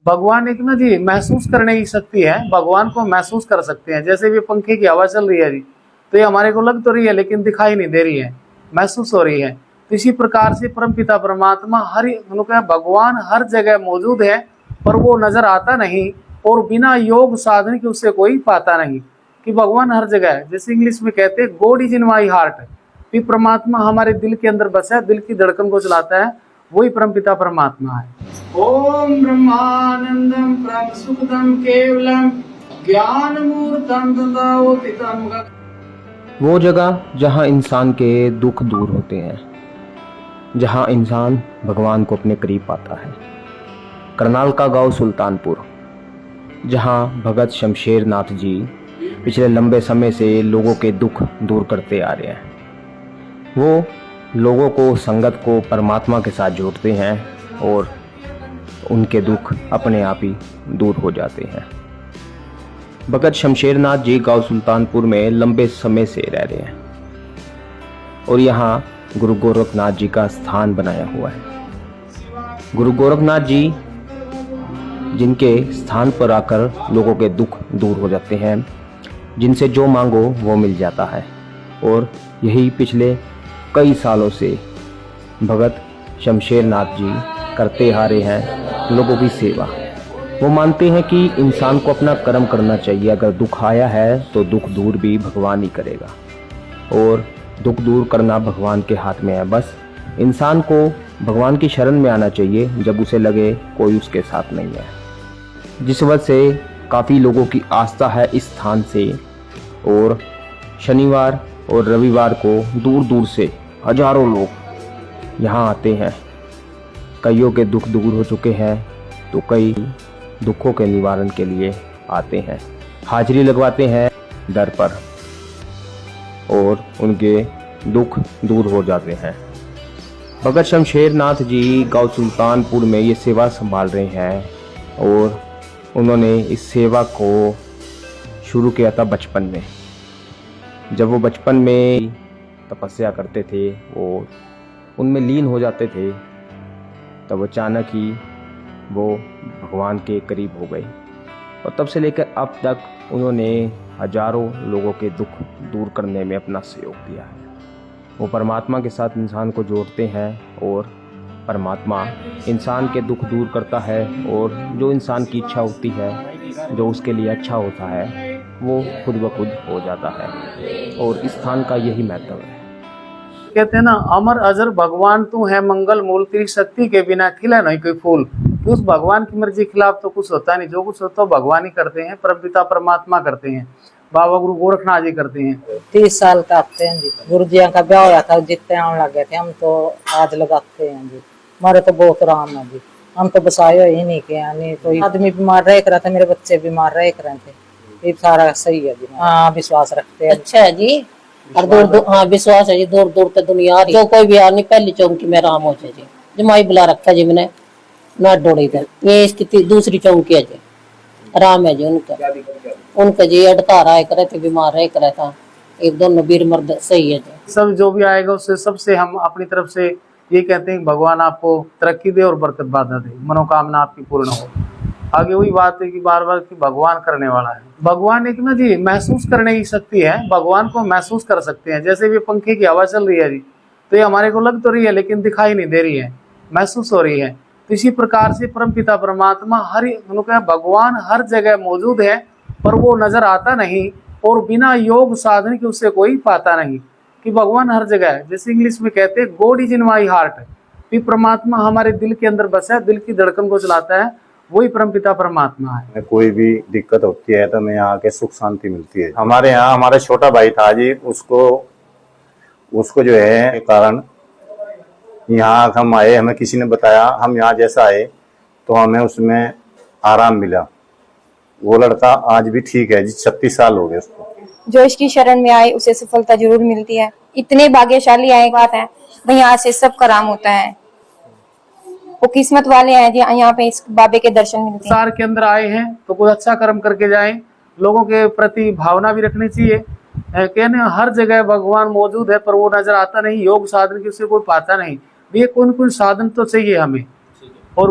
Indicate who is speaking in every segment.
Speaker 1: भगवान एक ना जी महसूस करने की शक्ति है। भगवान को महसूस कर सकते हैं। जैसे भी पंखे की हवा चल रही है जी, तो ये हमारे को लग तो रही है लेकिन दिखाई नहीं दे रही है, महसूस हो रही है। तो इसी प्रकार से परमपिता परमात्मा भगवान हर जगह मौजूद है, पर वो नजर आता नहीं और बिना योग साधन के उससे कोई पाता नहीं कि भगवान हर जगह है। जैसे इंग्लिश में कहते हैं God is in my heart, कि परमात्मा हमारे दिल के अंदर बसा है, दिल की धड़कन को चलाता है, वही परमपिता परमात्मा है। ओम ब्रह्मानंदम परम सुखदम केवलम ज्ञान मूर्तम तथावतितम।
Speaker 2: वो जगह जहाँ इंसान के दुख दूर होते हैं, जहाँ इंसान भगवान को अपने करीब पाता है। करनाल का गांव सुल्तानपुर, जहाँ भगत शमशेर नाथ जी पिछले लंबे समय से लोगों के दुख दूर करते आ रहे हैं। वो लोगों को, संगत को परमात्मा के साथ जोड़ते हैं और उनके दुख अपने आप ही दूर हो जाते हैं। भगत शमशेर नाथ जी गांव सुल्तानपुर में लंबे समय से रह रहे हैं और यहाँ गुरु गोरखनाथ जी का स्थान बनाया हुआ है। गुरु गोरखनाथ जी जिनके स्थान पर आकर लोगों के दुख दूर हो जाते हैं, जिनसे जो मांगो वो मिल जाता है। और यही पिछले कई सालों से भगत शमशेर नाथ जी करते आ रहे हैं, लोगों की सेवा। वो मानते हैं कि इंसान को अपना कर्म करना चाहिए। अगर दुख आया है तो दुख दूर भी भगवान ही करेगा, और दुख दूर करना भगवान के हाथ में है। बस इंसान को भगवान की शरण में आना चाहिए जब उसे लगे कोई उसके साथ नहीं है। जिस वजह से काफ़ी लोगों की आस्था है इस स्थान से, और शनिवार और रविवार को दूर दूर से हजारों लोग यहाँ आते हैं। कईयों के दुख दूर हो चुके हैं तो कई दुखों के निवारण के लिए आते हैं, हाजिरी लगवाते हैं दर पर और उनके दुख दूर हो जाते हैं। भगत शमशेर नाथ जी गांव सुल्तानपुर में ये सेवा संभाल रहे हैं और उन्होंने इस सेवा को शुरू किया था बचपन में। जब वो बचपन में तपस्या करते थे, वो उनमें लीन हो जाते थे, तब अचानक ही वो भगवान के करीब हो गए और तब से लेकर अब तक उन्होंने हजारों लोगों के दुख दूर करने में अपना सहयोग दिया है। वो परमात्मा के साथ इंसान को जोड़ते हैं और परमात्मा इंसान के दुख दूर करता है, और जो इंसान की इच्छा होती है, जो उसके लिए अच्छा होता है, वो खुद ब खुद हो जाता है। और इस स्थान का यही महत्व है।
Speaker 1: कहते हैं ना, अमर अजर भगवान तू है मंगल मूल, तेरी शक्ति के बिना खिला नहीं कोई फूल। तो उस भगवान की मर्जी के खिलाफ तो कुछ होता नहीं, जो कुछ होता है भगवान ही करते हैं, परमपिता परमात्मा करते हैं, बाबा गुरु गोरखनाथ जी करते हैं।
Speaker 3: 30 साल का आते हैं जी। गुरु जी का ब्याह होया था, जितने आने लग गए थे, हम तो आज लगाते हैं जी। हमारे तो बहुत आराम है जी, हम तो बसाए ही नहीं किया, नहीं तो आदमी बीमार रह कर थे, मेरे बच्चे बीमार रह कर थे, ये सारा सही है जी। हाँ, विश्वास रखते हैं।
Speaker 4: अच्छा है जी, और दूर दूर हाँ विश्वास है जी, दूर दूर तक दुनिया आ रही, जो कोई भी आ नहीं, पहली चौंकी में आराम हो जाए जी। जमाई बुला रखा जी मैंने ना डोड़ी तक, ये इसकी दूसरी चौंकी है जी, आराम है जी उनका जी। अड़तारा है करे थे, बीमार है करे था, एक दोनों वीर मर्द सही है जी।
Speaker 1: सब जो भी आएगा उससे सबसे हम अपनी तरफ से ये कहते हैं कि भगवान आपको तरक्की दे और बरकत बाधा दे, मनोकामना आपकी पूर्ण हो। आगे वही बात है कि बार बार कि भगवान करने वाला है। भगवान एक ना जी महसूस करने की शक्ति है। भगवान को महसूस कर सकते हैं। जैसे भी पंखे की हवा चल रही है जी, तो ये हमारे को लग तो रही है लेकिन दिखाई नहीं दे रही है, महसूस हो रही है। तो इसी प्रकार से परमपिता परमात्मा भगवान हर जगह मौजूद है, पर वो नजर आता नहीं और बिना योग साधन के उससे कोई पाता नहीं कि भगवान हर जगह है। जैसे इंग्लिश में कहते हैं God is in my heart, कि परमात्मा हमारे दिल के अंदर बसा है, दिल की धड़कन को चलाता है, वही परमपिता परमात्मा है।
Speaker 5: कोई भी दिक्कत होती है तो मैं यहाँ के सुख शांति मिलती है। हमारे यहाँ हमारा छोटा भाई था जी, उसको जो है कारण यहाँ हम आए, हमें किसी ने बताया, हम यहाँ जैसा आए तो हमें उसमें आराम मिला। वो लड़का आज भी ठीक है जी, 36 साल हो गए उसको।
Speaker 6: जो इसकी शरण में आए उसे सफलता जरूर मिलती है। इतने भाग्यशाली आए बात है भाई, यहाँ से सब का राम होता है। वो किस्मत वाले हैं जी, यहाँ पे इस बाबे के दर्शन मिलते हैं।
Speaker 1: संसार के अंदर आए हैं तो कोई अच्छा कर्म करके जाएं, लोगों के प्रति भावना भी रखनी चाहिए। कहने हर जगह भगवान मौजूद है, पर वो नजर आता नहीं, योग साधन की उसे कोई पाता नहीं। ये कौन कौन साधन तो चाहिए हमें, और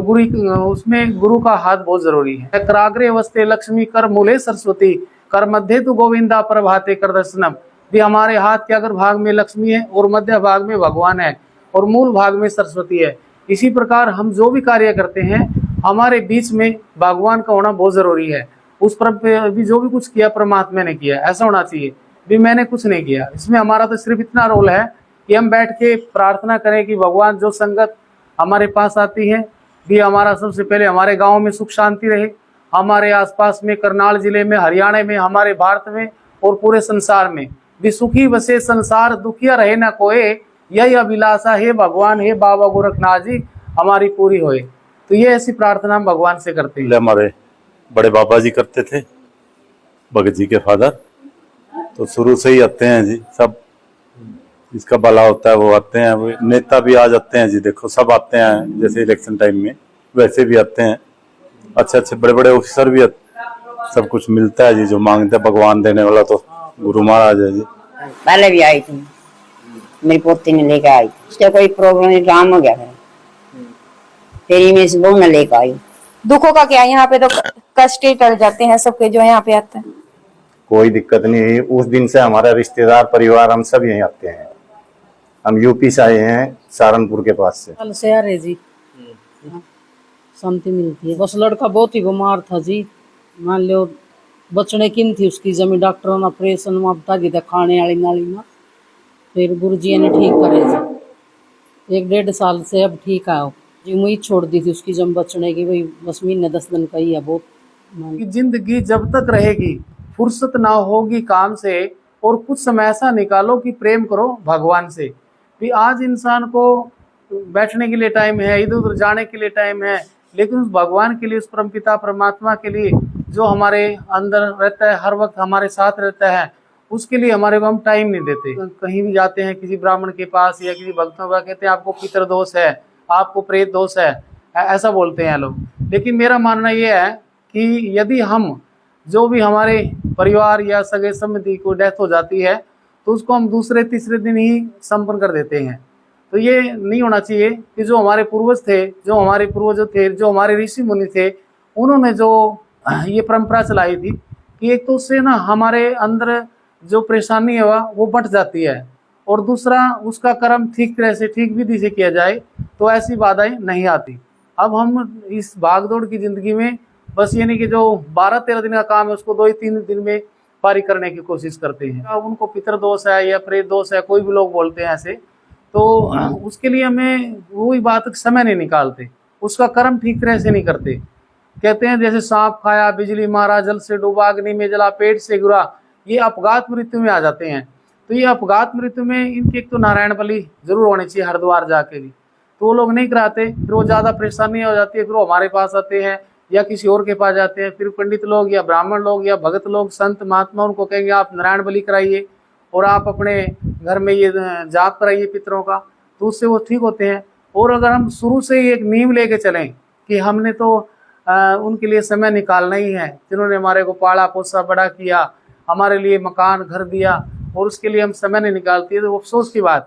Speaker 1: उसमें गुरु का हाथ बहुत जरूरी है। कराग्रे वस्ते लक्ष्मी कर मूले सरस्वती कर मध्य तु गोविंदा प्रभाते कर दर्शनम। भी हमारे हाथ के अगर भाग में लक्ष्मी है और मध्य भाग में भगवान है और मूल भाग में सरस्वती है। इसी प्रकार हम जो भी कार्य करते हैं हमारे बीच में भगवान का होना बहुत जरूरी है। उस पर भी जो भी कुछ किया परमात्मा ने किया, ऐसा होना चाहिए। भी मैंने कुछ नहीं किया, इसमें हमारा तो सिर्फ इतना रोल है कि हम बैठ के प्रार्थना करें कि भगवान जो संगत हमारे पास आती है भी हमारा सबसे पहले हमारे गांव में सुख शांति रहे, हमारे आसपास में करनाल जिले में, हरियाणा में, हमारे भारत में और पूरे संसार में भी सुखी बसे संसार दुखिया रहे ना कोई, यही अभिलाषा है भगवान है बाबा गोरखनाथ जी हमारी पूरी होए। तो ये ऐसी प्रार्थना हम भगवान से करते हैं।
Speaker 7: हमारे बड़े बाबा जी करते थे, भगत जी के फादर, तो शुरू से ही आते हैं जी। सब जिसका भला होता है वो आते हैं, वो नेता भी आ जाते हैं जी। देखो सब आते हैं, जैसे इलेक्शन टाइम में वैसे भी आते हैं। अच्छे अच्छे बड़े बड़े ऑफिसर भी सब कुछ मिलता है जी, जो मांगते हैं भगवान देने वाला तो गुरु महाराज है जी।
Speaker 8: पहले भी आई थी, मेरी पोती ने लेकर आई, उसका कोई प्रॉब्लम काम हो गया है, तेरी में से वो मैं लेकर आई।
Speaker 6: दुखों का क्या, यहाँ पे तो कष्ट ही टल जाते हैं सबके जो यहाँ पे आते हैं।
Speaker 5: कोई दिक्कत नहीं हुई। उस दिन से हमारा रिश्तेदार परिवार हम सब यहीं आते हैं। हम यूपी से आए हैं, सहारनपुर के पास से।
Speaker 3: कल से आ रहे जी, शांति मिलती है। बस लड़का बहुत ही बीमार था जी, मान लो बचने की थी उसकी जमीन, डॉक्टरों ने ऑपरेशन मापता की था खाने वाली नाली ना, फिर गुरुजी ने ठीक करे जी। 1-1.5 साल से अब ठीक है जी। मुझे छोड़ दी थी उसकी जम बचने की, वही बस महीने 10 दिन का ही है। बहुत
Speaker 1: जिंदगी जब तक रहेगी फुर्सत ना होगी काम से, और कुछ समय ऐसा निकालो कि प्रेम करो भगवान से। भी आज इंसान को बैठने के लिए टाइम है, इधर उधर जाने के लिए टाइम है, लेकिन उस भगवान के लिए, उस परमपिता परमात्मा के लिए जो हमारे अंदर रहता है, हर वक्त हमारे साथ रहता है, उसके लिए हमारे को हम टाइम नहीं देते। कहीं भी जाते हैं किसी ब्राह्मण के पास या किसी भक्तों का, कहते हैं आपको पितृ दोष है, आपको प्रेत दोष है, ऐसा बोलते हैं लोग। लेकिन मेरा मानना यह है कि यदि हम जो भी हमारे परिवार या सगे संबंधी को डेथ हो जाती है तो उसको हम दूसरे तीसरे दिन ही संपन्न कर देते हैं। तो ये नहीं होना चाहिए कि जो हमारे पूर्वज थे, जो हमारे पूर्वज थे, जो हमारे ऋषि मुनि थे, उन्होंने जो ये परंपरा चलाई थी कि एक तो उससे ना हमारे अंदर जो परेशानी है वो बढ़ जाती है, और दूसरा उसका कर्म ठीक तरह से, ठीक विधि से किया जाए तो ऐसी बाधाएं नहीं आती। अब हम इस भागदौड़ की जिंदगी में बस ये नहीं कि जो 12-13 दिन का काम है उसको 2-3 दिन में पारी करने की कोशिश करते हैं। अब उनको पितृदोष है या प्रेत दोष है, कोई भी लोग बोलते हैं ऐसे, तो उसके लिए हमें वही बात समय नहीं निकालते, उसका कर्म ठीक तरह से नहीं करते। कहते हैं जैसे सांप खाया, बिजली मारा, जल से डूबा, अग्नि में जला, पेट से गिरा, ये अपघात मृत्यु में आ जाते हैं। तो ये अपघात मृत्यु में इनकी एक तो नारायण बलि जरूर होनी चाहिए हरिद्वार जाके भी, तो वो लोग नहीं कराते, फिर वो ज़्यादा परेशानी हो जाती है, फिर वो हमारे पास आते हैं या किसी और के पास जाते हैं। फिर पंडित लोग या ब्राह्मण लोग या भगत लोग, संत महात्मा, उनको कहेंगे आप नारायण बलि कराइए और आप अपने घर में ये जाप कराइए पितरों का, तो उससे वो ठीक होते हैं। और अगर हम शुरू से ही एक नींव लेके चलें कि हमने तो उनके लिए समय निकालना ही है, जिन्होंने हमारे को पाला पोसा बड़ा किया, हमारे लिए मकान घर दिया, और उसके लिए हम समय नहीं निकालती है, तो अफसोस की बात है।